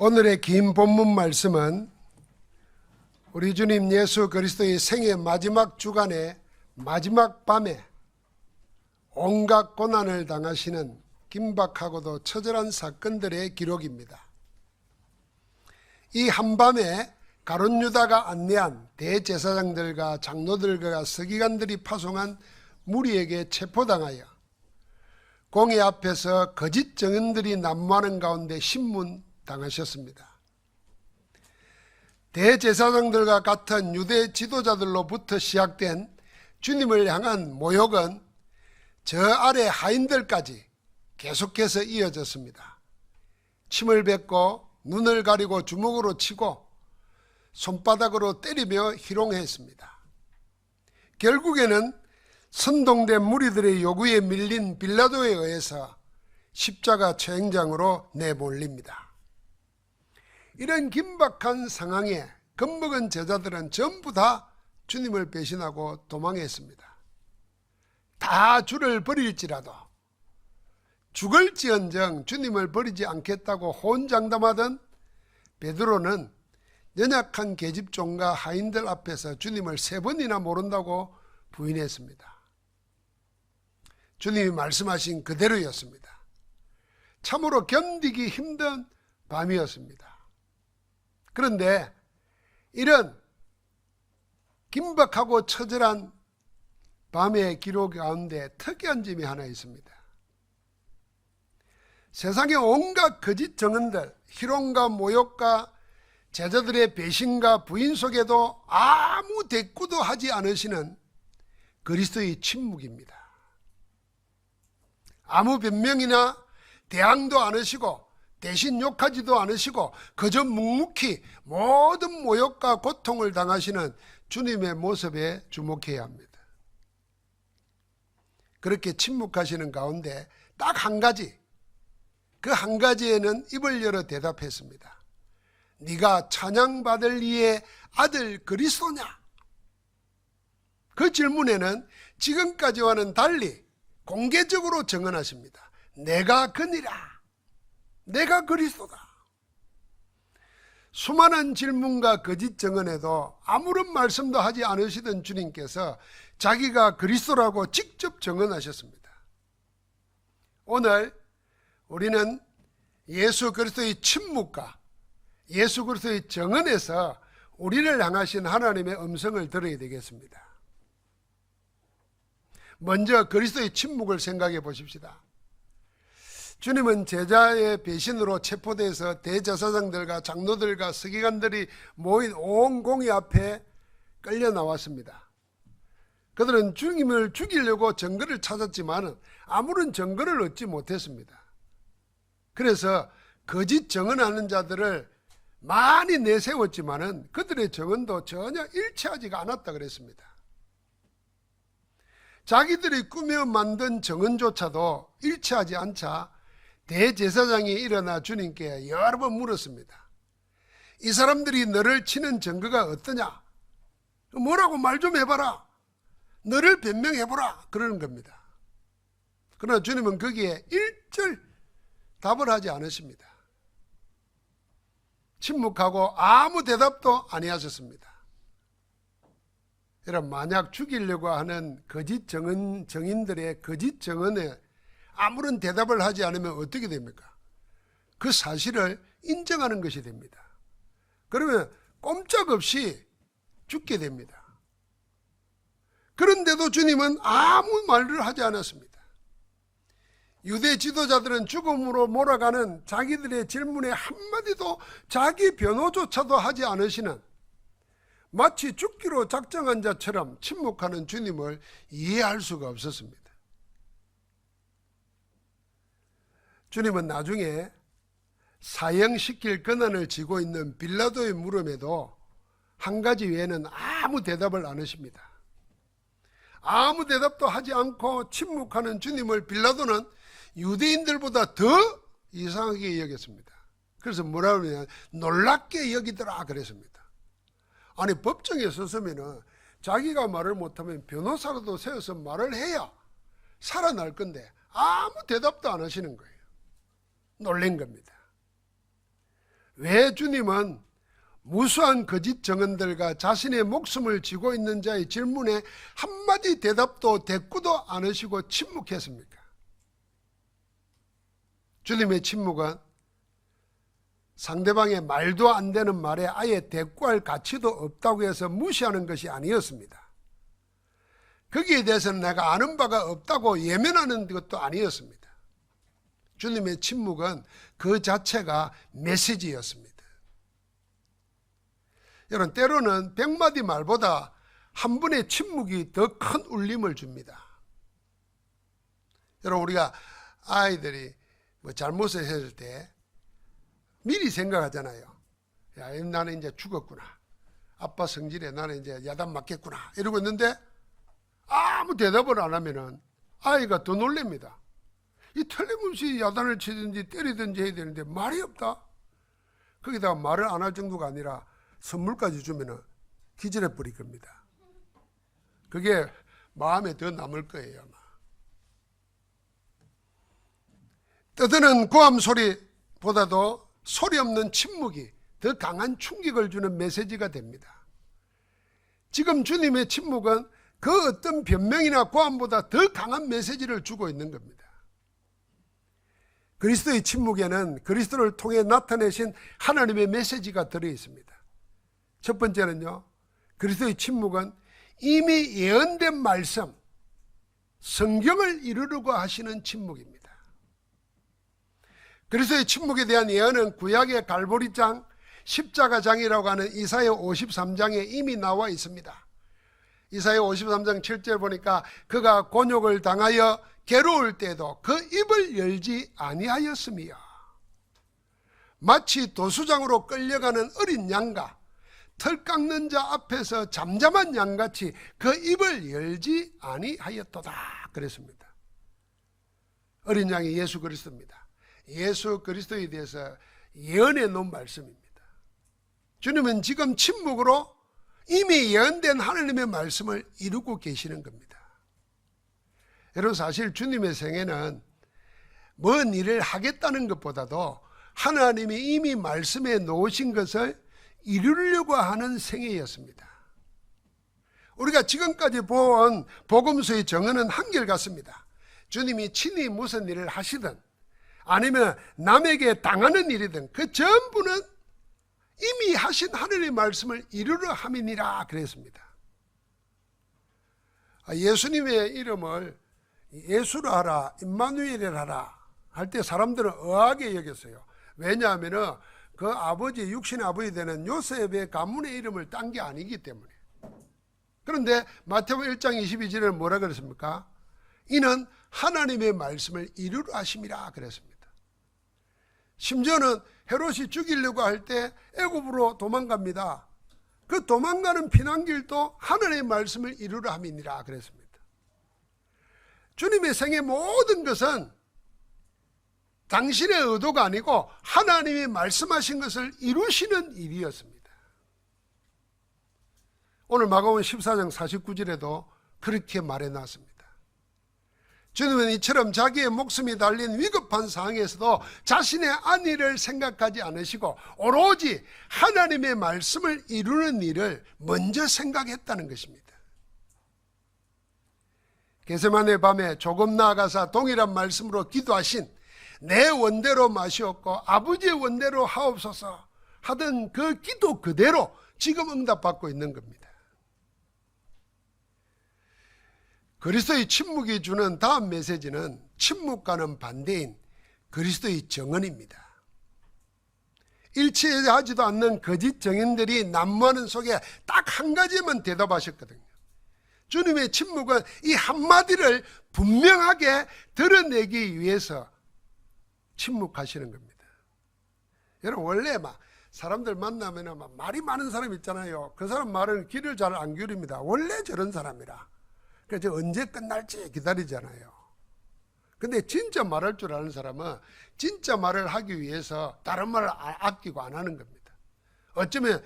오늘의 긴 본문 말씀은 우리 주님 예수 그리스도의 생애 마지막 주간의 마지막 밤에 온갖 고난을 당하시는 긴박하고도 처절한 사건들의 기록입니다. 이 한밤에 가룟 유다가 안내한 대제사장들과 장로들과 서기관들이 파송한 무리에게 체포당하여 공회 앞에서 거짓 증인들이 난무하는 가운데 신문당하셨습니다. 대제사장들과 같은 유대 지도자들로부터 시작된 주님을 향한 모욕은 저 아래 하인들까지 계속해서 이어졌습니다. 침을 뱉고 눈을 가리고 주먹으로 치고 손바닥으로 때리며 희롱했습니다. 결국에는 선동된 무리들의 요구에 밀린 빌라도에 의해서 십자가 처형장으로 내몰립니다. 이런 긴박한 상황에 겁먹은 제자들은 전부 다 주님을 배신하고 도망했습니다. 다 주를 버릴지라도 죽을지언정 주님을 버리지 않겠다고 호언장담하던 베드로는 연약한 계집종과 하인들 앞에서 주님을 3번이나 모른다고 부인했습니다. 주님이 말씀하신 그대로였습니다. 참으로 견디기 힘든 밤이었습니다. 그런데 이런 긴박하고 처절한 밤의 기록 가운데 특이한 점이 하나 있습니다. 세상의 온갖 거짓 증언들, 희롱과 모욕과 제자들의 배신과 부인 속에도 아무 대꾸도 하지 않으시는 그리스도의 침묵입니다. 아무 변명이나 대항도 않으시고 대신 욕하지도 않으시고 그저 묵묵히 모든 모욕과 고통을 당하시는 주님의 모습에 주목해야 합니다. 그렇게 침묵하시는 가운데 딱 한 가지, 그 한 가지에는 입을 열어 대답했습니다. 네가 찬양받을 이의 아들 그리스도냐? 그 질문에는 지금까지와는 달리 공개적으로 증언하십니다. 내가 그니라. 내가 그리스도다. 수많은 질문과 거짓 증언에도 아무런 말씀도 하지 않으시던 주님께서 자기가 그리스도라고 직접 증언하셨습니다. 오늘 우리는 예수 그리스도의 침묵과 예수 그리스도의 증언에서 우리를 향하신 하나님의 음성을 들어야 되겠습니다. 먼저 그리스도의 침묵을 생각해 보십시다. 주님은 제자의 배신으로 체포돼서 대제사장들과 장로들과 서기관들이 모인 온 공회 앞에 끌려 나왔습니다. 그들은 주님을 죽이려고 증거를 찾았지만 아무런 증거를 얻지 못했습니다. 그래서 거짓 증언하는 자들을 많이 내세웠지만 그들의 증언도 전혀 일치하지가 않았다 그랬습니다. 자기들이 꾸며 만든 증언조차도 일치하지 않자 대제사장이 일어나 주님께 여러 번 물었습니다. 이 사람들이 너를 치는 증거가 어떠냐? 뭐라고 말 좀 해봐라. 너를 변명해보라. 그러는 겁니다. 그러나 주님은 거기에 일절 답을 하지 않으십니다. 침묵하고 아무 대답도 아니하셨습니다. 여러분, 만약 죽이려고 하는 거짓 증인들의 거짓 증언에 아무런 대답을 하지 않으면 어떻게 됩니까? 그 사실을 인정하는 것이 됩니다. 그러면 꼼짝없이 죽게 됩니다. 그런데도 주님은 아무 말을 하지 않았습니다. 유대 지도자들은 죽음으로 몰아가는 자기들의 질문에 한마디도 자기 변호조차도 하지 않으시는 마치 죽기로 작정한 자처럼 침묵하는 주님을 이해할 수가 없었습니다. 주님은 나중에 사형시킬 권한을 쥐고 있는 빌라도의 물음에도 한 가지 외에는 아무 대답을 안 하십니다. 아무 대답도 하지 않고 침묵하는 주님을 빌라도는 유대인들보다 더 이상하게 여겼습니다. 그래서 뭐라고 하냐면 놀랍게 여기더라 그랬습니다. 아니, 법정에 섰으면 자기가 말을 못하면 변호사라도 세워서 말을 해야 살아날 건데 아무 대답도 안 하시는 거예요. 놀란 겁니다. 왜 주님은 무수한 거짓 증언들과 자신의 목숨을 쥐고 있는 자의 질문에 한마디 대답도 대꾸도 안 하시고 침묵했습니까? 주님의 침묵은 상대방의 말도 안 되는 말에 아예 대꾸할 가치도 없다고 해서 무시하는 것이 아니었습니다. 거기에 대해서는 내가 아는 바가 없다고 예면하는 것도 아니었습니다. 주님의 침묵은 그 자체가 메시지였습니다. 여러분, 때로는 100마디 말보다 한 분의 침묵이 더 큰 울림을 줍니다. 여러분, 우리가 아이들이 잘못을 했을 때 미리 생각하잖아요. 야, 나는 이제 죽었구나. 아빠 성질에 나는 이제 야단 맞겠구나. 이러고 있는데 아무 대답을 안 하면은 아이가 더 놀랍니다. 이 틀림없이 야단을 치든지 때리든지 해야 되는데 말이 없다. 거기다가 말을 안 할 정도가 아니라 선물까지 주면은 기절해 버릴 겁니다. 그게 마음에 더 남을 거예요, 아마. 떠드는 고함 소리보다도 소리 없는 침묵이 더 강한 충격을 주는 메시지가 됩니다. 지금 주님의 침묵은 그 어떤 변명이나 고함보다 더 강한 메시지를 주고 있는 겁니다. 그리스도의 침묵에는 그리스도를 통해 나타내신 하나님의 메시지가 들어있습니다. 첫 번째는요, 그리스도의 침묵은 이미 예언된 말씀, 성경을 이루려고 하시는 침묵입니다. 그리스도의 침묵에 대한 예언은 구약의 갈보리장, 십자가장이라고 하는 이사야 53장에 이미 나와 있습니다. 이사야 53장 7절 보니까 그가 곤욕을 당하여 괴로울 때도 그 입을 열지 아니하였으며 마치 도수장으로 끌려가는 어린 양과 털 깎는 자 앞에서 잠잠한 양같이 그 입을 열지 아니하였도다 그랬습니다. 어린 양이 예수 그리스도입니다. 예수 그리스도에 대해서 예언해 놓은 말씀입니다. 주님은 지금 침묵으로 이미 예언된 하나님의 말씀을 이루고 계시는 겁니다. 여러분, 사실 주님의 생애는 먼 일을 하겠다는 것보다도 하나님이 이미 말씀해 놓으신 것을 이루려고 하는 생애였습니다. 우리가 지금까지 본 복음서의 정언은 한결같습니다. 주님이 친히 무슨 일을 하시든 아니면 남에게 당하는 일이든 그 전부는 이미 하신 하늘의 말씀을 이루려 함이니라 그랬습니다. 예수님의 이름을 예수를 하라, 임마누엘을 하라 할 때 사람들은 의아하게 여겼어요. 왜냐하면 그 아버지, 육신의 아버지 되는 요셉의 가문의 이름을 딴 게 아니기 때문에. 그런데 마태복음 1장 22절에 뭐라 그랬습니까? 이는 하나님의 말씀을 이루려 하심이라 그랬습니다. 심지어는 헤롯이 죽이려고 할 때 애굽으로 도망갑니다. 그 도망가는 피난길도 하나님의 말씀을 이루려 함이니라 그랬습니다. 주님의 생의 모든 것은 당신의 의도가 아니고 하나님이 말씀하신 것을 이루시는 일이었습니다. 오늘 마가복음 14장 49절에도 그렇게 말해놨습니다. 주님은 이처럼 자기의 목숨이 달린 위급한 상황에서도 자신의 안위를 생각하지 않으시고 오로지 하나님의 말씀을 이루는 일을 먼저 생각했다는 것입니다. 겟세마네 밤에 조금 나아가서 동일한 말씀으로 기도하신 내 원대로 마시옵고 아버지의 원대로 하옵소서 하던 그 기도 그대로 지금 응답받고 있는 겁니다. 그리스도의 침묵이 주는 다음 메시지는 침묵과는 반대인 그리스도의 정언입니다. 일치하지도 않는 거짓 정인들이 난무하는 속에 딱 한 가지만 대답하셨거든요. 주님의 침묵은 이 한마디를 분명하게 드러내기 위해서 침묵하시는 겁니다. 여러분, 원래 막 사람들 만나면 막 말이 많은 사람 있잖아요. 그 사람 말은 귀를 잘 안 기울입니다. 원래 저런 사람이라. 그래서 언제 끝날지 기다리잖아요. 근데 진짜 말할 줄 아는 사람은 진짜 말을 하기 위해서 다른 말을 아끼고 안 하는 겁니다. 어쩌면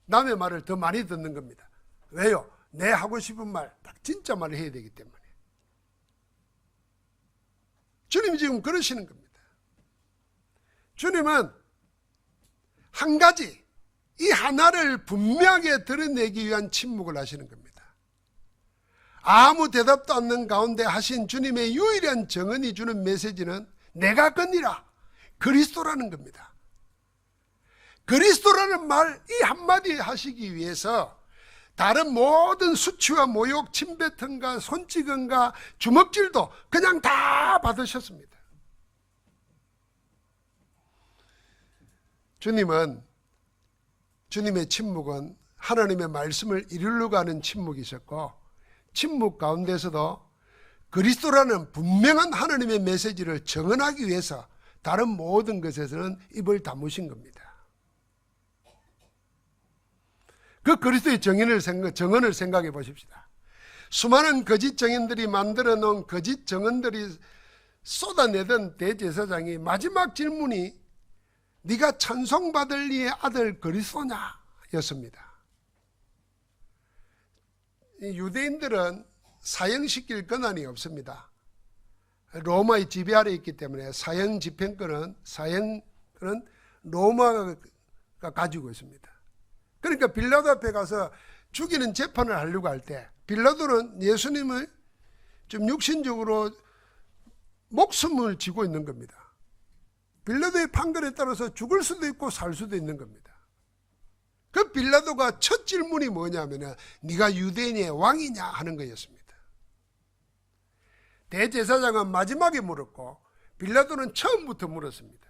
남의 말을 더 많이 듣는 겁니다. 왜요? 내 하고 싶은 말, 딱 진짜 말을 해야 되기 때문에. 주님이 지금 그러시는 겁니다. 주님은 한 가지, 이 하나를 분명하게 드러내기 위한 침묵을 하시는 겁니다. 아무 대답도 않는 가운데 하신 주님의 유일한 정언이 주는 메시지는 내가 거니라, 그리스도라는 겁니다. 그리스도라는 말 이 한마디 하시기 위해서 다른 모든 수치와 모욕, 침뱉음과 손찌검과 주먹질도 그냥 다 받으셨습니다. 주님의 침묵은 하나님의 말씀을 이루려고 하는 침묵이셨고, 침묵 가운데서도 그리스도라는 분명한 하나님의 메시지를 정언하기 위해서 다른 모든 것에서는 입을 다무신 겁니다. 그 그리스도의 정언을 생각해 보십시다. 수많은 거짓 정언들이 만들어 놓은 거짓 정언들이 쏟아내던 대제사장이 마지막 질문이 네가 찬송받을 이의 아들 그리스도냐 였습니다. 유대인들은 사형시킬 권한이 없습니다. 로마의 지배 아래 있기 때문에 사형 집행권은 로마가 가지고 있습니다. 그러니까 빌라도 앞에 가서 죽이는 재판을 하려고 할 때 빌라도는 예수님을 좀 육신적으로 목숨을 쥐고 있는 겁니다. 빌라도의 판결에 따라서 죽을 수도 있고 살 수도 있는 겁니다. 그 빌라도가 첫 질문이 뭐냐면 네가 유대인의 왕이냐 하는 거였습니다. 대제사장은 마지막에 물었고 빌라도는 처음부터 물었습니다.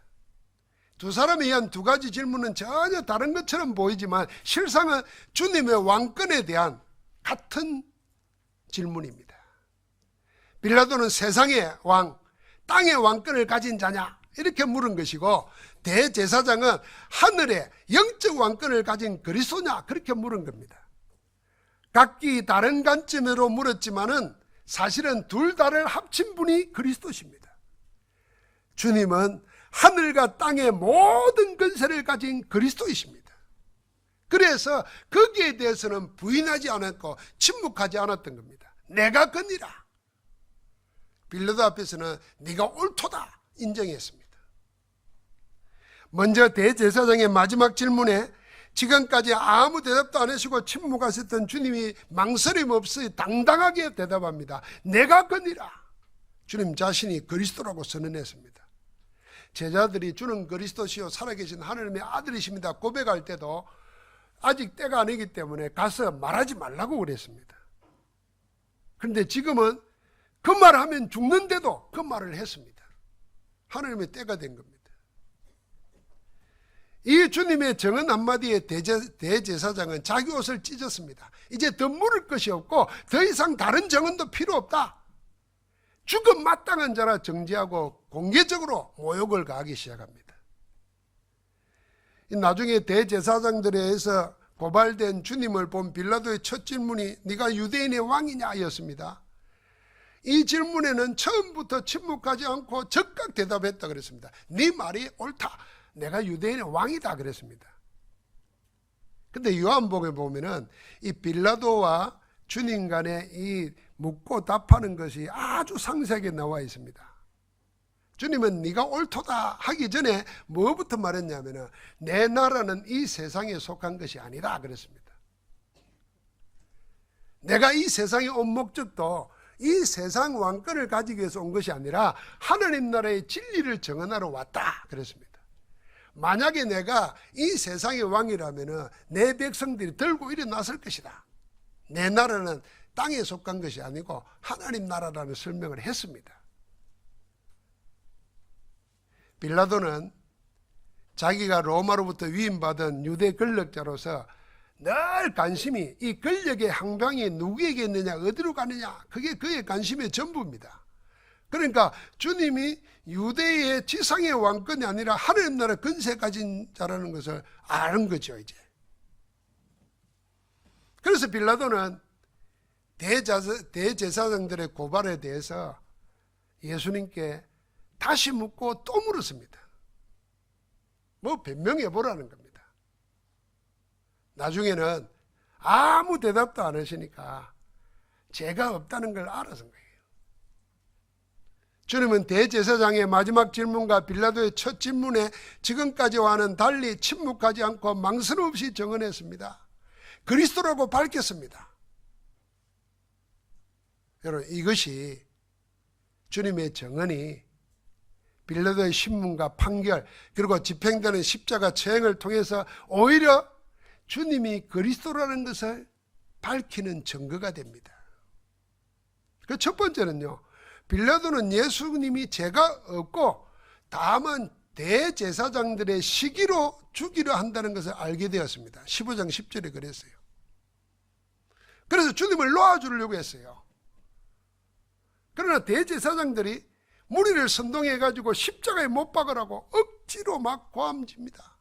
두 사람에 의한 두 가지 질문은 전혀 다른 것처럼 보이지만 실상은 주님의 왕권에 대한 같은 질문입니다. 빌라도는 세상의 왕, 땅의 왕권을 가진 자냐 이렇게 물은 것이고, 대제사장은 하늘의 영적 왕권을 가진 그리스도냐 그렇게 물은 겁니다. 각기 다른 관점으로 물었지만은 사실은 둘 다를 합친 분이 그리스도십니다. 주님은 하늘과 땅의 모든 권세를 가진 그리스도이십니다. 그래서 거기에 대해서는 부인하지 않았고 침묵하지 않았던 겁니다. 내가 거니라. 빌라도 앞에서는 네가 옳도다 인정했습니다. 먼저 대제사장의 마지막 질문에 지금까지 아무 대답도 안 하시고 침묵하셨던 주님이 망설임 없이 당당하게 대답합니다. 내가 거니라. 주님 자신이 그리스도라고 선언했습니다. 제자들이 주는 그리스도시요 살아계신 하나님의 아들이십니다 고백할 때도 아직 때가 아니기 때문에 가서 말하지 말라고 그랬습니다. 그런데 지금은 그 말을 하면 죽는데도 그 말을 했습니다. 하나님의 때가 된 겁니다. 이 주님의 정언 한마디에 대제사장은 자기 옷을 찢었습니다. 이제 더 물을 것이 없고 더 이상 다른 정언도 필요 없다. 죽음 마땅한 자라 정죄하고 공개적으로 모욕을 가하기 시작합니다. 나중에 대제사장들에 의해서 고발된 주님을 본 빌라도의 첫 질문이 네가 유대인의 왕이냐 였습니다. 이 질문에는 처음부터 침묵하지 않고 즉각 대답했다 그랬습니다. 네 말이 옳다. 내가 유대인의 왕이다 그랬습니다. 근데 요한복음에 보면은 이 빌라도와 주님 간의 이 묻고 답하는 것이 아주 상세하게 나와 있습니다. 주님은 네가 옳도다 하기 전에 뭐부터 말했냐면 내 나라는 이 세상에 속한 것이 아니다 그랬습니다. 내가 이 세상에 온 목적도 이 세상 왕권을 가지기 위해서 온 것이 아니라 하나님 나라의 진리를 정언하러 왔다 그랬습니다. 만약에 내가 이 세상의 왕이라면 내 백성들이 들고 일어났을 것이다. 내 나라는 땅에 속한 것이 아니고 하나님 나라라는 설명을 했습니다. 빌라도는 자기가 로마로부터 위임받은 유대 권력자로서 늘 관심이 이 권력의 향방이 누구에게 있느냐 어디로 가느냐 그게 그의 관심의 전부입니다. 그러니까 주님이 유대의 지상의 왕권이 아니라 하나님 나라 권세 가진 자라는 것을 아는 거죠 이제. 그래서 빌라도는 대제사장들의 고발에 대해서 예수님께 다시 묻고 또 물었습니다. 뭐 변명해 보라는 겁니다. 나중에는 아무 대답도 안 하시니까 죄가 없다는 걸 알아서 거예요. 주님은 대제사장의 마지막 질문과 빌라도의 첫 질문에 지금까지와는 달리 침묵하지 않고 망설 없이 정언했습니다. 그리스도라고 밝혔습니다. 여러분, 이것이 주님의 정언이 빌라도의 신문과 판결, 그리고 집행되는 십자가 처형을 통해서 오히려 주님이 그리스도라는 것을 밝히는 증거가 됩니다. 그 첫 번째는요, 빌라도는 예수님이 죄가 없고 다만 대제사장들의 시기로 죽이려 한다는 것을 알게 되었습니다. 15장 10절에 그랬어요. 그래서 주님을 놓아주려고 했어요. 그러나 대제사장들이 무리를 선동해가지고 십자가에 못 박으라고 억지로 막 고함집니다.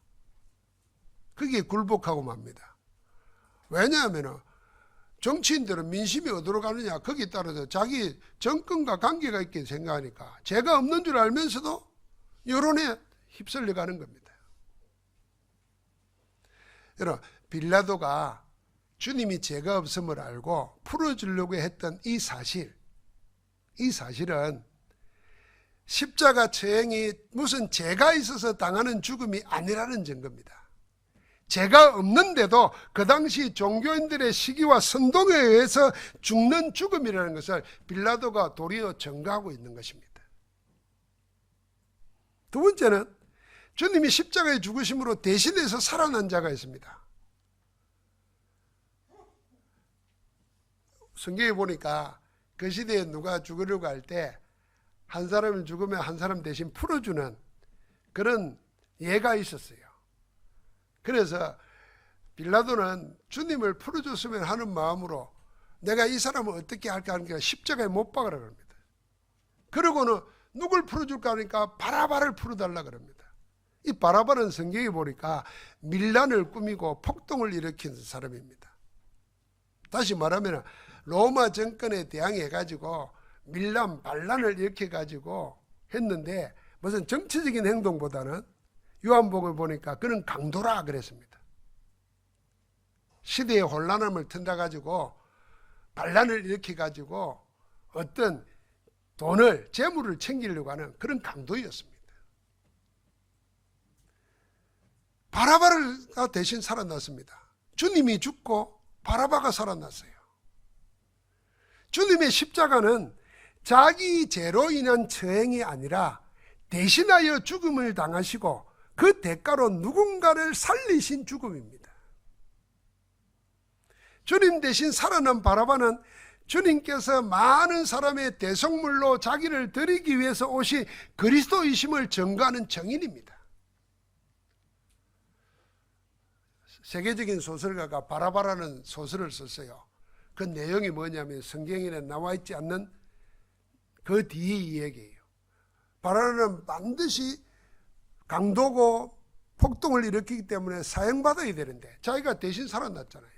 그게 굴복하고 맙니다. 왜냐하면 정치인들은 민심이 어디로 가느냐, 거기에 따라서 자기 정권과 관계가 있게 생각하니까 죄가 없는 줄 알면서도 여론에 휩쓸려 가는 겁니다. 여러분, 빌라도가 주님이 죄가 없음을 알고 풀어주려고 했던 이 사실은 십자가 처형이 무슨 죄가 있어서 당하는 죽음이 아니라는 증거입니다. 죄가 없는데도 그 당시 종교인들의 시기와 선동에 의해서 죽는 죽음이라는 것을 빌라도가 도리어 증거하고 있는 것입니다. 두 번째는 주님이 십자가에 죽으심으로 대신해서 살아난 자가 있습니다. 성경에 보니까 그 시대에 누가 죽으려고 할 때 한 사람을 죽으면 한 사람 대신 풀어주는 그런 예가 있었어요. 그래서 빌라도는 주님을 풀어줬으면 하는 마음으로 내가 이 사람을 어떻게 할까 하니까 십자가에 못 박으라 그럽니다. 그러고는 누굴 풀어줄까 하니까 바라바를 풀어달라 그럽니다. 이 바라바는 성경에 보니까 밀란을 꾸미고 폭동을 일으킨 사람입니다. 다시 말하면 로마 정권에 대항해가지고 밀란, 반란을 일으켜가지고 했는데 무슨 정치적인 행동보다는 요한복음을 보니까 그는 강도라 그랬습니다. 시대의 혼란함을 튼다가지고 반란을 일으켜가지고 어떤 돈을, 재물을 챙기려고 하는 그런 강도였습니다. 바라바가 대신 살아났습니다. 주님이 죽고 바라바가 살아났어요. 주님의 십자가는 자기 죄로 인한 처형이 아니라 대신하여 죽음을 당하시고 그 대가로 누군가를 살리신 죽음입니다. 주님 대신 살아난 바라바는 주님께서 많은 사람의 대속물로 자기를 드리기 위해서 오신 그리스도이심을 증거하는 증인입니다. 세계적인 소설가가 바라바라는 소설을 썼어요. 그 내용이 뭐냐면 성경에 나와 있지 않는 그 뒤의 이야기예요. 바라바는 반드시 강도고 폭동을 일으키기 때문에 사형받아야 되는데 자기가 대신 살아났잖아요.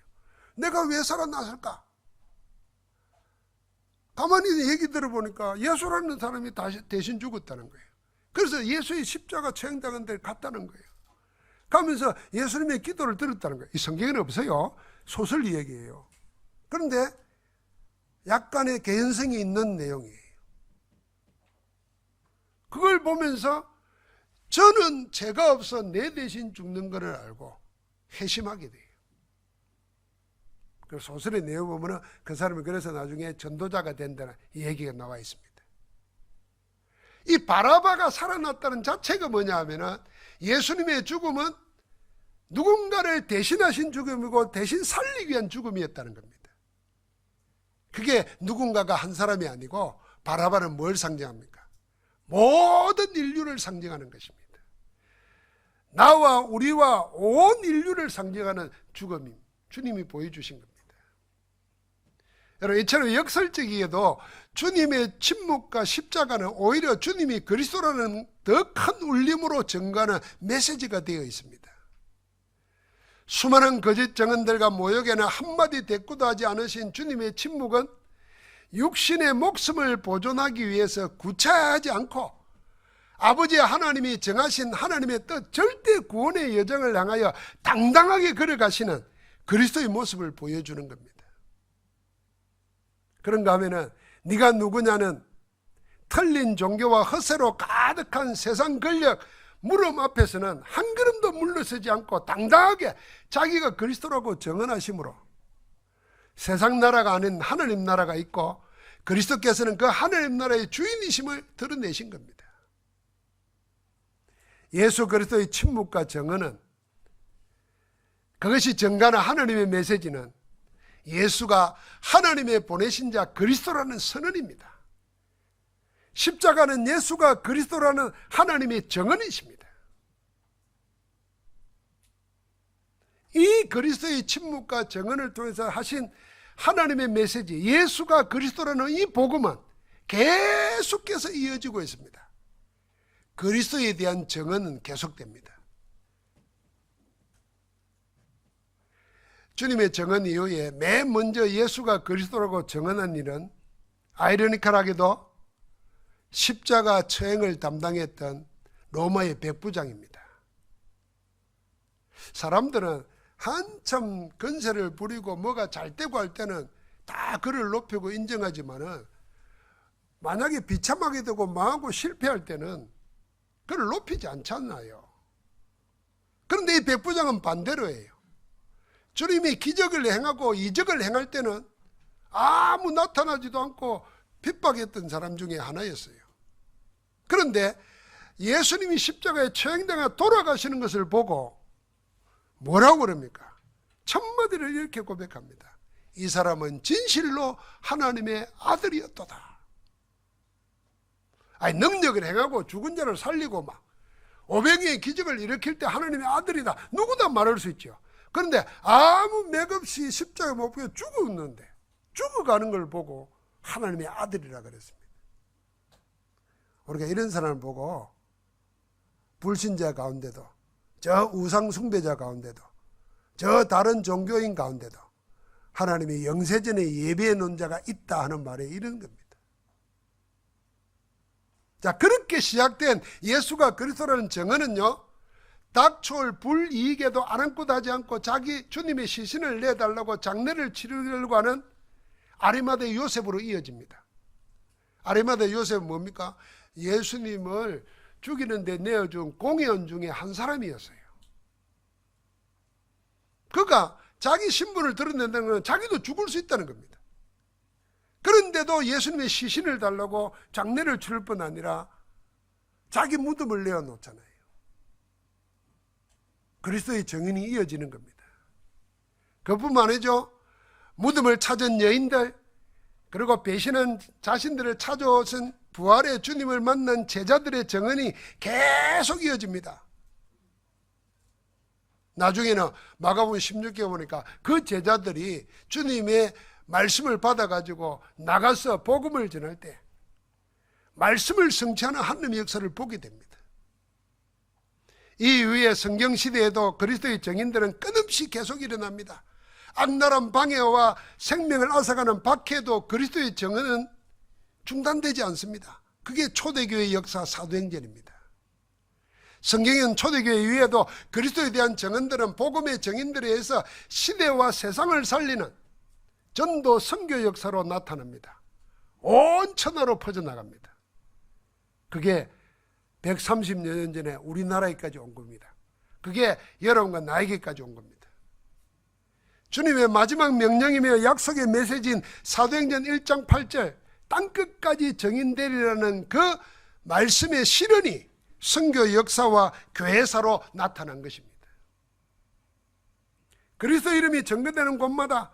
내가 왜 살아났을까? 가만히 얘기 들어보니까 예수라는 사람이 대신 죽었다는 거예요. 그래서 예수의 십자가 처형당한 데를 갔다는 거예요. 가면서 예수님의 기도를 들었다는 거예요. 이 성경에는 없어요. 소설 이야기예요. 그런데 약간의 개연성이 있는 내용이에요. 그걸 보면서 저는 죄가 없어 내 대신 죽는 것을 알고 회심하게 돼요. 그 소설의 내용을 보면 그 사람이 그래서 나중에 전도자가 된다는 얘기가 나와 있습니다. 이 바라바가 살아났다는 자체가 뭐냐 하면은 예수님의 죽음은 누군가를 대신하신 죽음이고 대신 살리기 위한 죽음이었다는 겁니다. 그게 누군가가 한 사람이 아니고 바라바는 뭘 상징합니까? 모든 인류를 상징하는 것입니다. 나와 우리와 온 인류를 상징하는 죽음임 주님이 보여주신 겁니다. 여러분, 이처럼 역설적이게도 주님의 침묵과 십자가는 오히려 주님이 그리스도라는 더 큰 울림으로 증거하는 메시지가 되어 있습니다. 수많은 거짓 증언들과 모욕에는 한마디 대꾸도 하지 않으신 주님의 침묵은 육신의 목숨을 보존하기 위해서 구차하지 않고 아버지 하나님이 정하신 하나님의 뜻, 절대 구원의 여정을 향하여 당당하게 걸어가시는 그리스도의 모습을 보여주는 겁니다. 그런가 하면은 네가 누구냐는 틀린 종교와 허세로 가득한 세상 권력 물음 앞에서는 한 걸음도 물러서지 않고 당당하게 자기가 그리스도라고 정언하심으로 세상 나라가 아닌 하나님 나라가 있고 그리스도께서는 그 하나님 나라의 주인이심을 드러내신 겁니다. 예수 그리스도의 침묵과 정언은, 그것이 정가나 하나님의 메시지는 예수가 하나님의 보내신 자 그리스도라는 선언입니다. 십자가는 예수가 그리스도라는 하나님의 정언이십니다. 이 그리스도의 침묵과 정언을 통해서 하신 하나님의 메시지, 예수가 그리스도라는 이 복음은 계속해서 이어지고 있습니다. 그리스도에 대한 정언은 계속됩니다. 주님의 정언 이후에 맨 먼저 예수가 그리스도라고 정언한 일은 아이러니컬하게도 십자가 처형을 담당했던 로마의 백부장입니다. 사람들은 한참 건세를 부리고 뭐가 잘 되고 할 때는 다 그를 높이고 인정하지만은 만약에 비참하게 되고 망하고 실패할 때는 그를 높이지 않잖아요. 그런데 이 백부장은 반대로 해요. 주님이 기적을 행하고 이적을 행할 때는 아무 나타나지도 않고 핍박했던 사람 중에 하나였어요. 그런데 예수님이 십자가에 처형당해 돌아가시는 것을 보고 뭐라고 그럽니까? 첫마디를 이렇게 고백합니다. 이 사람은 진실로 하나님의 아들이었도다. 아니, 능력을 행하고 죽은 자를 살리고 막 500명의 기적을 일으킬 때 하나님의 아들이다, 누구나 말할 수 있죠. 그런데 아무 맥없이 십자가에 못 박혀 죽었는데 죽어가는 걸 보고 하나님의 아들이라 그랬습니다. 우리가 이런 사람을 보고 불신자 가운데도, 저 우상 숭배자 가운데도, 저 다른 종교인 가운데도 하나님의 영세전에 예배해 놓은 자가 있다 하는 말에 이런 겁니다. 자, 그렇게 시작된 예수가 그리스도라는 정언은요, 닥쳐올 불이익에도 아랑곳하지 않고 자기 주님의 시신을 내달라고 장례를 치르려고 하는 아리마대 요셉으로 이어집니다. 아리마대 요셉은 뭡니까? 예수님을 죽이는 데 내어준 공회원 중에 한 사람이었어요. 그가 자기 신분을 드러낸다는 건 자기도 죽을 수 있다는 겁니다. 그런데도 예수님의 시신을 달라고 장례를 치를 뿐 아니라 자기 무덤을 내어놓잖아요. 그리스도의 정인이 이어지는 겁니다. 그뿐만 아니죠. 무덤을 찾은 여인들, 그리고 배신한 자신들을 찾아오신 부활의 주님을 만난 제자들의 정언이 계속 이어집니다. 나중에는 마가복음 16개 보니까 그 제자들이 주님의 말씀을 받아가지고 나가서 복음을 전할 때 말씀을 성취하는 하나님의 역사를 보게 됩니다. 이 이후에 성경시대에도 그리스도의 정인들은 끊임없이 계속 일어납니다. 악랄한 방해와 생명을 앗아가는 박해도 그리스도의 정언은 중단되지 않습니다. 그게 초대교회의 역사, 사도행전입니다. 성경은 초대교회 이후에도 그리스도에 대한 정언들은 복음의 정인들에 의해서 시대와 세상을 살리는 전도 선교 역사로 나타납니다. 온 천하로 퍼져나갑니다. 그게 130여 년 전에 우리나라에까지 온 겁니다. 그게 여러분과 나에게까지 온 겁니다. 주님의 마지막 명령이며 약속의 메시지인 사도행전 1장 8절 땅끝까지 정인되리라는 그 말씀의 실현이 선교 역사와 교회사로 나타난 것입니다. 그리스도 이름이 전거되는 곳마다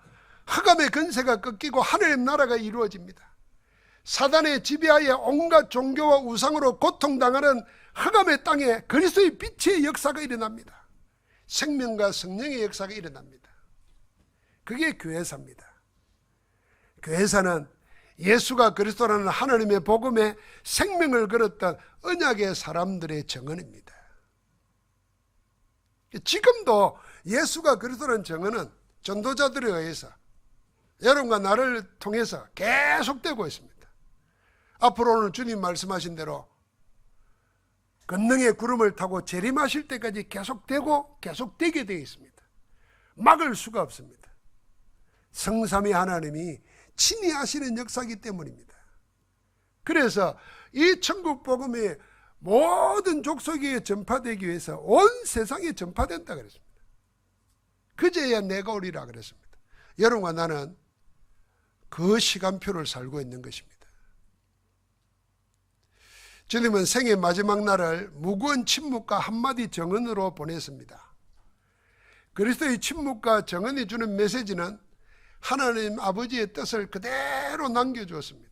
흑암의 권세가 꺾이고 하늘의 나라가 이루어집니다. 사단의 지배하에 온갖 종교와 우상으로 고통당하는 흑암의 땅에 그리스도의 빛의 역사가 일어납니다. 생명과 성령의 역사가 일어납니다. 그게 교회사입니다. 교회사는 예수가 그리스도라는 하나님의 복음에 생명을 걸었던 언약의 사람들의 정언입니다. 지금도 예수가 그리스도라는 정언은 전도자들에 의해서 여러분과 나를 통해서 계속되고 있습니다. 앞으로는 주님 말씀하신 대로 권능의 구름을 타고 재림하실 때까지 계속되고 계속되게 되어 있습니다. 막을 수가 없습니다. 성삼위 하나님이 친히 하시는 역사이기 때문입니다. 그래서 이 천국 복음이 모든 족속에 전파되기 위해서 온 세상에 전파된다 그랬습니다. 그제야 내가 오리라 그랬습니다. 여러분과 나는 그 시간표를 살고 있는 것입니다. 주님은 생의 마지막 날을 무거운 침묵과 한마디 정언으로 보냈습니다. 그리스도의 침묵과 정언이 주는 메시지는 하나님 아버지의 뜻을 그대로 남겨주었습니다.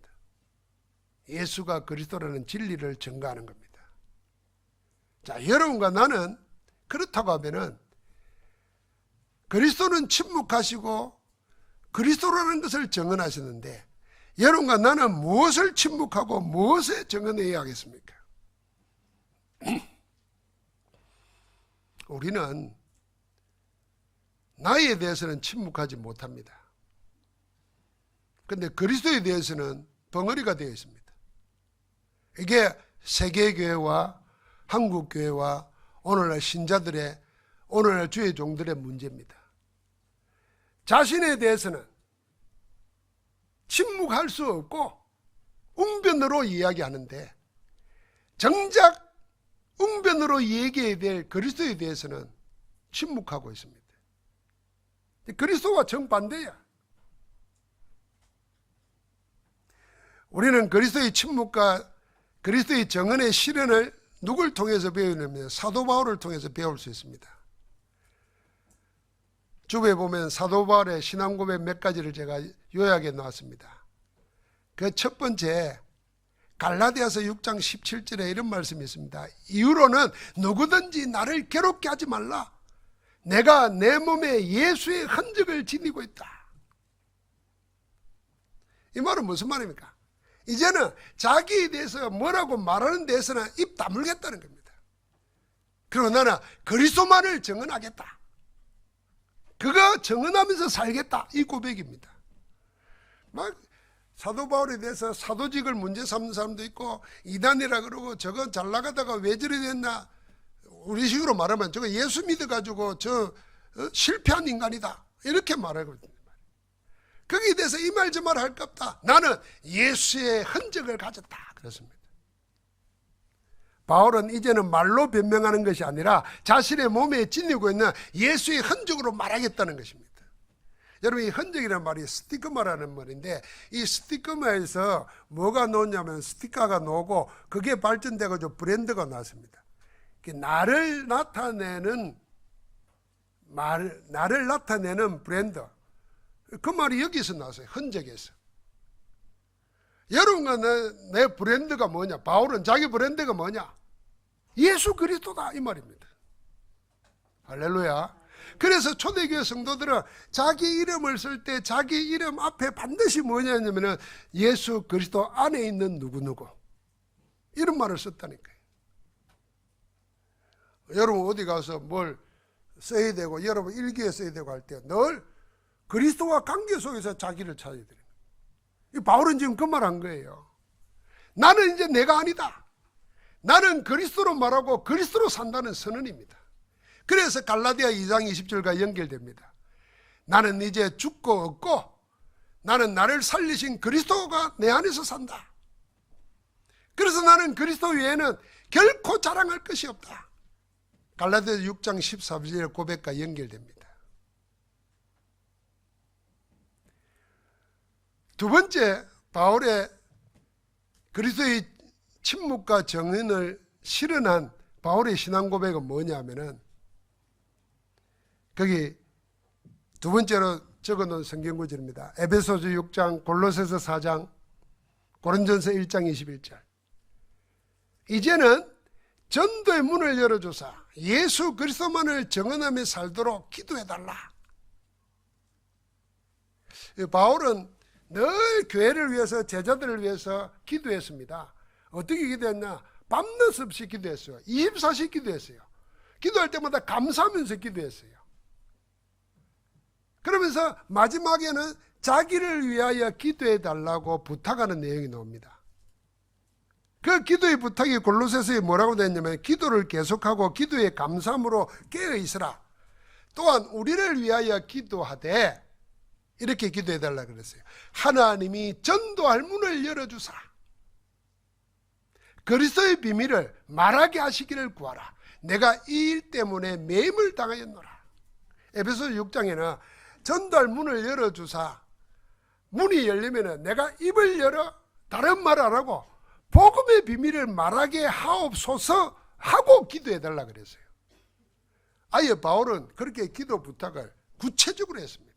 예수가 그리스도라는 진리를 증거하는 겁니다. 자, 여러분과 나는 그렇다고 하면은 그리스도는 침묵하시고 그리스도라는 것을 정언하시는데 여러분과 나는 무엇을 침묵하고 무엇을 정언해야 하겠습니까? 우리는 나에 대해서는 침묵하지 못합니다. 그런데 그리스도에 대해서는 벙어리가 되어 있습니다. 이게 세계교회와 한국교회와 오늘날 신자들의, 오늘날 주의 종들의 문제입니다. 자신에 대해서는 침묵할 수 없고 웅변으로 이야기하는데 정작 웅변으로 얘기해야 될 그리스도에 대해서는 침묵하고 있습니다. 그리스도와 정반대야. 우리는 그리스도의 침묵과 그리스도의 정언의 실현을 누굴 통해서 배우냐면 사도 바울을 통해서 배울 수 있습니다. 주부에 보면 사도 바울의 신앙 고백 몇 가지를 제가 요약해 놓았습니다. 그 첫 번째, 갈라디아서 6장 17절에 이런 말씀이 있습니다. 이후로는 누구든지 나를 괴롭게 하지 말라. 내가 내 몸에 예수의 흔적을 지니고 있다. 이 말은 무슨 말입니까? 이제는 자기에 대해서 뭐라고 말하는 데에서는 입 다물겠다는 겁니다. 그리고 나는 그리스도만을 정언하겠다. 그거 정언하면서 살겠다. 이 고백입니다. 막 사도 바울에 대해서 사도직을 문제 삼는 사람도 있고 이단이라 그러고 저건 잘 나가다가 왜 저리 됐나, 우리 식으로 말하면 저거 예수 믿어가지고 실패한 인간이다 이렇게 말하거든요. 거기에 대해서 이 말 저 말 할 것 없다. 나는 예수의 흔적을 가졌다 그렇습니다. 바울은 이제는 말로 변명하는 것이 아니라 자신의 몸에 지니고 있는 예수의 흔적으로 말하겠다는 것입니다. 여러분, 이 흔적이라는 말이 스티그마라는 말인데 이 스티그마에서 뭐가 나오냐면 스티커가 나오고 그게 발전돼가지고 브랜드가 나왔습니다. 나를 나타내는 브랜드, 그 말이 여기서 나왔어요. 흔적에서. 여러분과 내 브랜드가 뭐냐? 바울은 자기 브랜드가 뭐냐? 예수 그리스도다 이 말입니다. 할렐루야. 그래서 초대교회 성도들은 자기 이름을 쓸 때 자기 이름 앞에 반드시 뭐냐면은 예수 그리스도 안에 있는 누구누구 이런 말을 썼다니까요. 여러분 어디 가서 뭘 써야 되고 여러분 일기에 써야 되고 할 때 늘 그리스도와 관계 속에서 자기를 찾아야 돼요. 바울은 지금 그 말 한 거예요. 나는 이제 내가 아니다. 나는 그리스도로 말하고 그리스도로 산다는 선언입니다. 그래서 갈라디아 2장 20절과 연결됩니다. 나는 이제 죽고 없고 나는 나를 살리신 그리스도가 내 안에서 산다. 그래서 나는 그리스도 외에는 결코 자랑할 것이 없다. 갈라디아 6장 14절의 고백과 연결됩니다. 두 번째, 바울의 그리스도의 침묵과 정언을 실현한 바울의 신앙 고백은 뭐냐면은 거기 두 번째로 적어놓은 성경 구절입니다. 에베소서 6장, 골로새서 4장, 고린전서 1장 21절. 이제는 전도의 문을 열어줘서 예수 그리스도만을 정언하며 살도록 기도해달라. 바울은 늘 교회를 위해서, 제자들을 위해서 기도했습니다. 어떻게 기도했나? 밤낮 없이 기도했어요. 24시 기도했어요. 기도할 때마다 감사하면서 기도했어요. 그러면서 마지막에는 자기를 위하여 기도해달라고 부탁하는 내용이 나옵니다. 그 기도의 부탁이 골로새서에 뭐라고 되었냐면 기도를 계속하고 기도에 감사함으로 깨어있으라. 또한 우리를 위하여 기도하되 이렇게 기도해달라 그랬어요. 하나님이 전도할 문을 열어주사. 그리스도의 비밀을 말하게 하시기를 구하라. 내가 이 일 때문에 매임을 당하였노라. 에베소 6장에는 전도할 문을 열어주사 문이 열리면 내가 입을 열어 다른 말 안 하고 복음의 비밀을 말하게 하옵소서 하고 기도해달라 그랬어요. 아예 바울은 그렇게 기도 부탁을 구체적으로 했습니다.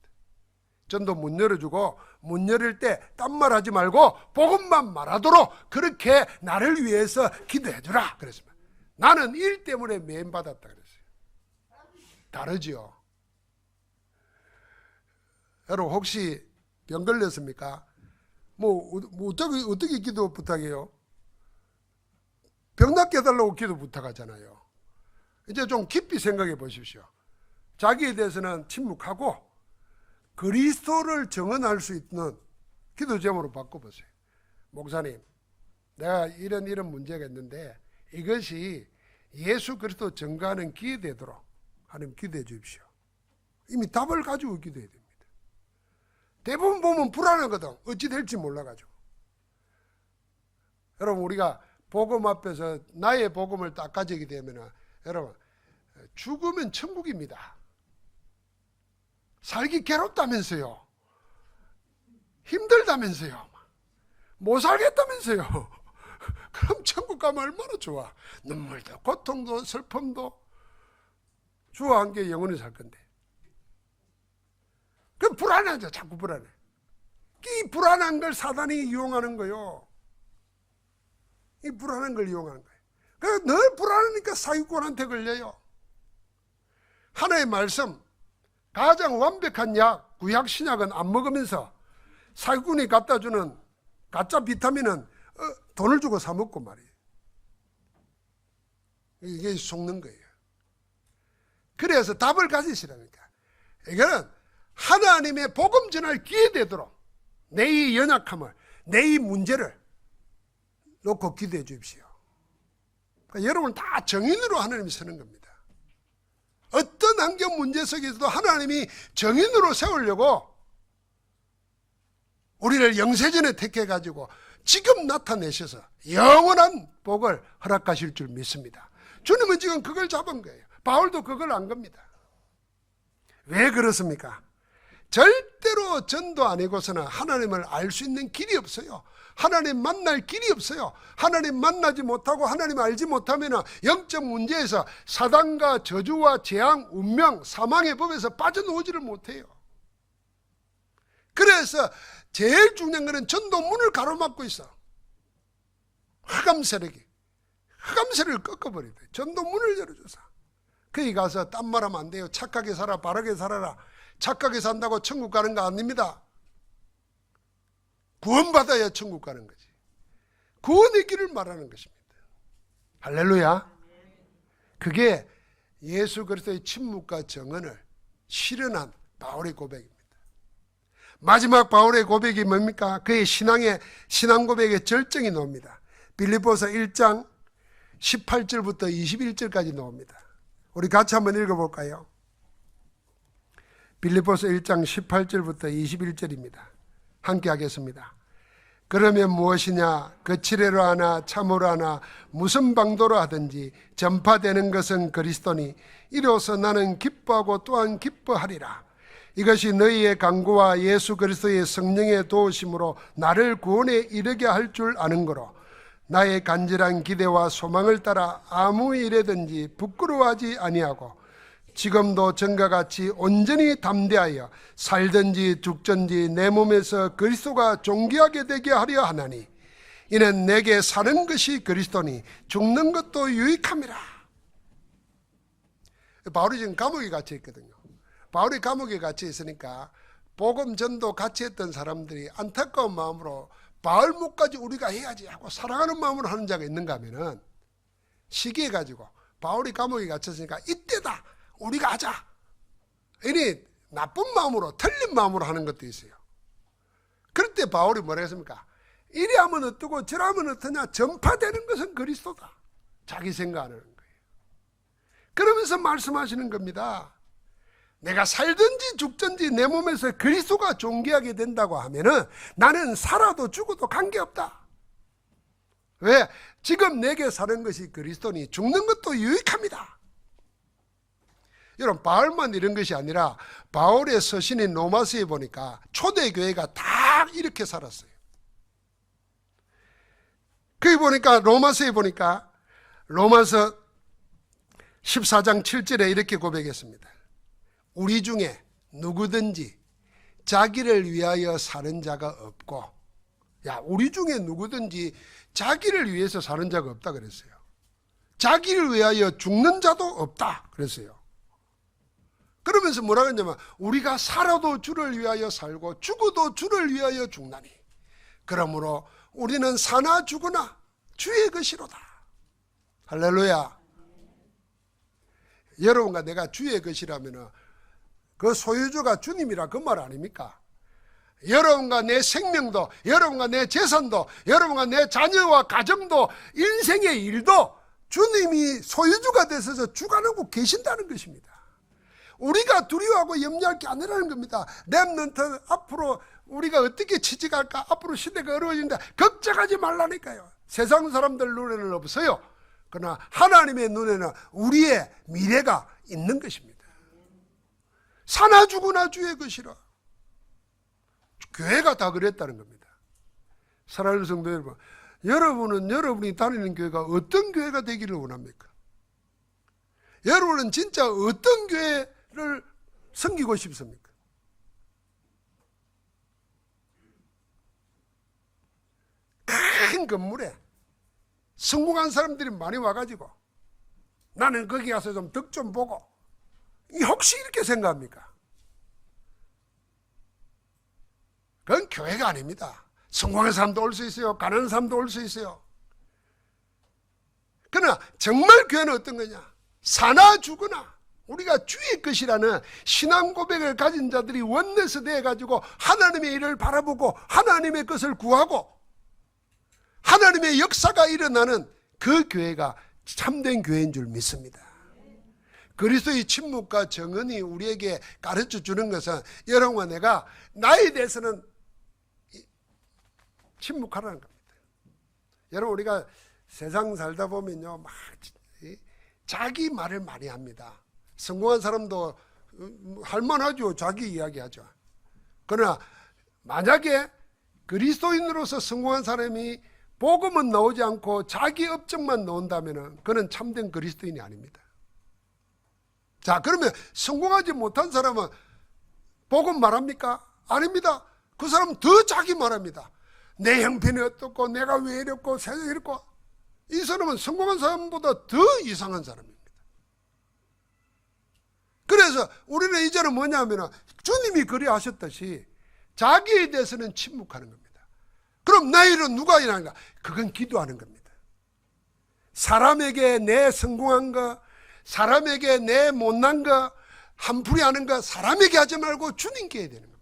전도 문 열어주고 문 열릴 때 딴 말 하지 말고 복음만 말하도록 그렇게 나를 위해서 기도해주라 그랬습니다. 나는 일 때문에 매임받았다 그랬어요. 다르지요. 여러분 혹시 병 걸렸습니까? 어떻게 기도 부탁해요? 병 낫게 해달라고 기도 부탁하잖아요. 이제 좀 깊이 생각해 보십시오. 자기에 대해서는 침묵하고 그리스도를 정언할 수 있는 기도 제목으로 바꿔보세요. 목사님, 내가 이런 문제가 있는데 이것이 예수 그리스도 증거하는 기회되도록 하나님 기도해 주십시오. 이미 답을 가지고 기도해야 됩니다. 대부분 보면 불안하거든. 어찌 될지 몰라가지고. 여러분 우리가 복음 앞에서 나의 복음을 딱 가지게 되면 여러분 죽으면 천국입니다. 살기 괴롭다면서요. 힘들다면서요. 못 살겠다면서요. 그럼 천국 가면 얼마나 좋아. 눈물도 고통도 슬픔도 주와 함께 영원히 살 건데. 그럼 불안하죠. 자꾸 불안해. 이 불안한 걸 사단이 이용하는 거요. 이 불안한 걸 이용하는 거예요. 그래서 늘 불안하니까 사기꾼한테 걸려요. 하나의 말씀, 가장 완벽한 약, 구약 신약은 안 먹으면서 사기꾼이 갖다 주는 가짜 비타민은 돈을 주고 사 먹고 말이에요. 이게 속는 거예요. 그래서 답을 가지시라니까. 이거는 하나님의 복음 전할 기회 되도록 내 이 연약함을, 내 이 문제를 놓고 기도해 주십시오. 그러니까 여러분 다 정인으로 하나님이 서는 겁니다. 어떤 환경 문제 속에서도 하나님이 정인으로 세우려고 우리를 영세전에 택해가지고 지금 나타내셔서 영원한 복을 허락하실 줄 믿습니다. 주님은 지금 그걸 잡은 거예요. 바울도 그걸 안 겁니다. 왜 그렇습니까? 절대로 전도 아니고서는 하나님을 알 수 있는 길이 없어요. 하나님 만날 길이 없어요. 하나님 만나지 못하고 하나님 알지 못하면 영적 문제에서 사단과 저주와 재앙, 운명, 사망의 법에서 빠져나오지를 못해요. 그래서 제일 중요한 것은 전도문을 가로막고 있어. 흑암 세력이. 흑암 세력을 꺾어버려야 돼. 전도문을 열어줘서. 거기 가서 딴 말하면 안 돼요. 착하게 살아, 바르게 살아라. 착하게 산다고 천국 가는 거 아닙니다. 구원받아야 천국 가는 거지. 구원의 길을 말하는 것입니다. 할렐루야. 그게 예수 그리스도의 침묵과 정언을 실현한 바울의 고백입니다. 마지막 바울의 고백이 뭡니까? 그의 신앙 고백의 절정이 나옵니다. 빌립보서 1장 18절부터 21절까지 나옵니다. 우리 같이 한번 읽어볼까요? 빌립보서 1장 18절부터 21절입니다. 함께 하겠습니다. 그러면 무엇이냐? 거칠애로 하나 참으로 하나 무슨 방도로 하든지 전파되는 것은 그리스도니 이로써 나는 기뻐하고 또한 기뻐하리라. 이것이 너희의 간구와 예수 그리스도의 성령의 도우심으로 나를 구원에 이르게 할 줄 아는 거로 나의 간절한 기대와 소망을 따라 아무 일에든지 부끄러워하지 아니하고 지금도 전과 같이 온전히 담대하여 살든지 죽든지 내 몸에서 그리스도가 존귀하게 되게 하려 하나니 이는 내게 사는 것이 그리스도니 죽는 것도 유익함이라. 바울이 지금 감옥에 갇혀 있거든요. 바울이 감옥에 갇혀 있으니까 복음 전도 같이 했던 사람들이 안타까운 마음으로 바울 목까지 우리가 해야지 하고 사랑하는 마음으로 하는 자가 있는가 하면은 시기해가지고 바울이 감옥에 갇혔으니까 이때다 우리가 하자. 이니 나쁜 마음으로 틀린 마음으로 하는 것도 있어요. 그럴 때 바울이 뭐라 했습니까? 이리 하면 어떠고 저리 하면 어떠냐. 전파되는 것은 그리스도다. 자기 생각하는 거예요. 그러면서 말씀하시는 겁니다. 내가 살든지 죽든지 내 몸에서 그리스도가 존귀하게 된다고 하면은 나는 살아도 죽어도 관계없다. 왜? 지금 내게 사는 것이 그리스도니 죽는 것도 유익합니다. 여러분, 바울만 이런 것이 아니라 바울의 서신인 로마서에 보니까 초대교회가 다 이렇게 살았어요. 거기 보니까 로마서에 보니까 로마서 14장 7절에 이렇게 고백했습니다. 우리 중에 누구든지 자기를 위하여 사는 자가 없고, 야, 우리 중에 누구든지 자기를 위해서 사는 자가 없다 그랬어요. 자기를 위하여 죽는 자도 없다 그랬어요. 그러면서 뭐라 그랬냐면 우리가 살아도 주를 위하여 살고 죽어도 주를 위하여 죽나니 그러므로 우리는 사나 죽으나 주의 것이로다. 할렐루야. 여러분과 내가 주의 것이라면 그 소유주가 주님이라 그 말 아닙니까? 여러분과 내 생명도, 여러분과 내 재산도, 여러분과 내 자녀와 가정도, 인생의 일도 주님이 소유주가 되셔서 주관하고 계신다는 것입니다. 우리가 두려워하고 염려할 게 아니라는 겁니다. 렘넌트 앞으로 우리가 어떻게 취직할까? 앞으로 시대가 어려워진다. 걱정하지 말라니까요. 세상 사람들 눈에는 없어요. 그러나 하나님의 눈에는 우리의 미래가 있는 것입니다. 사나 죽으나 주의 것이라. 교회가 다 그랬다는 겁니다. 사랑하는 성도 여러분, 여러분은 여러분이 다니는 교회가 어떤 교회가 되기를 원합니까? 여러분은 진짜 어떤 교회를 섬기고 싶습니까? 큰 건물에 성공한 사람들이 많이 와가지고 나는 거기 가서 좀 덕 좀 보고, 혹시 이렇게 생각합니까? 그건 교회가 아닙니다. 성공한 사람도 올 수 있어요. 가난한 사람도 올 수 있어요. 그러나 정말 교회는 어떤 거냐? 사나 죽으나 우리가 주의 것이라는 신앙 고백을 가진 자들이 원내서 되어가지고 하나님의 일을 바라보고 하나님의 것을 구하고 하나님의 역사가 일어나는 그 교회가 참된 교회인 줄 믿습니다. 그리스도의 침묵과 정언이 우리에게 가르쳐 주는 것은 여러분과 내가 나에 대해서는 침묵하라는 겁니다. 여러분, 우리가 세상 살다 보면요, 막 자기 말을 많이 합니다. 성공한 사람도 할만하죠. 자기 이야기하죠. 그러나 만약에 그리스도인으로서 성공한 사람이 복음은 나오지 않고 자기 업적만 나온다면 그는 참된 그리스도인이 아닙니다. 자, 그러면 성공하지 못한 사람은 복음 말합니까? 아닙니다. 그 사람은 더 자기 말합니다. 내 형편이 어떻고 내가 왜 이랬고 세상이 이랬고. 이 사람은 성공한 사람보다 더 이상한 사람입니다. 그래서 우리는 이제는 뭐냐면 주님이 그리 하셨듯이 자기에 대해서는 침묵하는 겁니다. 그럼 나 일은 누가 일하는가? 그건 기도하는 겁니다. 사람에게 내 성공한 거, 사람에게 내 못난 거, 한풀이 하는 거 사람에게 하지 말고 주님께 해야 되는 겁니다.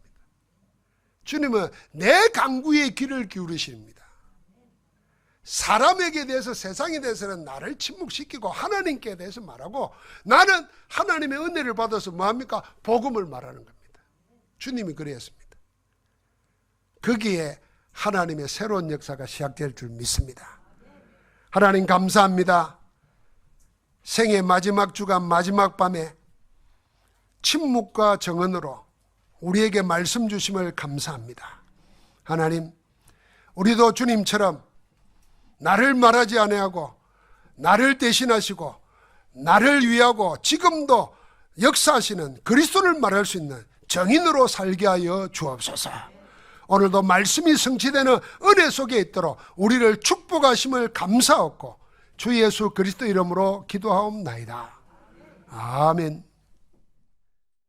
주님은 내 간구에 귀를 기울이십니다. 사람에게 대해서, 세상에 대해서는 나를 침묵시키고 하나님께 대해서 말하고, 나는 하나님의 은혜를 받아서 뭐합니까? 복음을 말하는 겁니다. 주님이 그랬습니다. 거기에 하나님의 새로운 역사가 시작될 줄 믿습니다. 하나님 감사합니다. 생의 마지막 주간 마지막 밤에 침묵과 정언으로 우리에게 말씀 주심을 감사합니다. 하나님, 우리도 주님처럼 나를 말하지 아니하고 나를 대신하시고 나를 위하고 지금도 역사하시는 그리스도를 말할 수 있는 정인으로 살게 하여 주옵소서. 오늘도 말씀이 성취되는 은혜 속에 있도록 우리를 축복하심을 감사하고 주 예수 그리스도 이름으로 기도하옵나이다. 아멘.